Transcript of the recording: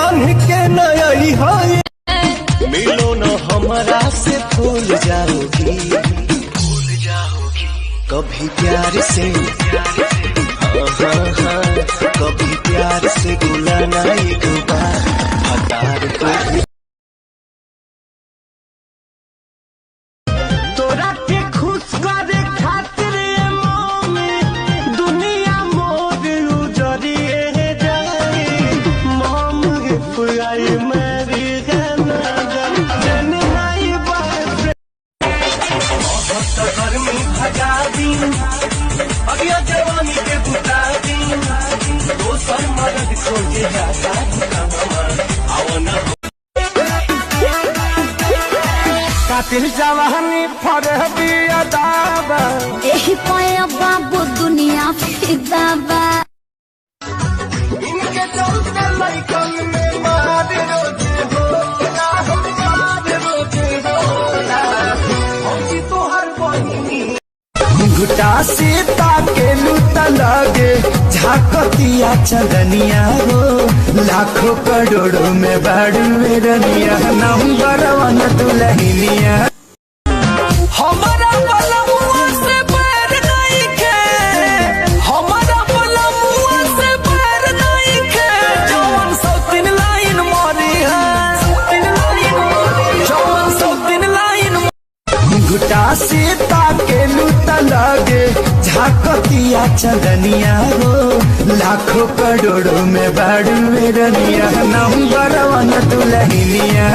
बन के नई है मिलो न हमारा से भूल जाओगी कभी प्यार से हाँ कभी प्यार से बुलाना एक बार हतार को भी तोरा के खुश करे खातिर मौमी दुनिया मोर उजरिए जाए मौम फुराई मेरी गर्मी भगा दी अभी जवानी के बुता दी दोसर मदद खोजे जाता कातिल जवानी फरहबी अदाबा एही पाया बाबू दुनिया फिदाबा इनके चलते लइकन में मार रोजे होला मार रोजे होला औजी तोहर बहिनी घुटा से ताके लूटा लगे झाकतिया चंदनिया हो लाखों करोड़ों में बाड़ू रनिया नंबर वन दुल्हनिया हमारा बलमुआ से पैर नहीं खे हमारा बलमुआ से पैर नहीं खे जवन सौ तीन लाइन मारी है जवन सौ तीन लाइन घुटा से ताके लूटा लगे झाकतिया चंदनिया हो लाखों करोड़ों में बाड़ू रनिया नंबर वन दुल्हनिया।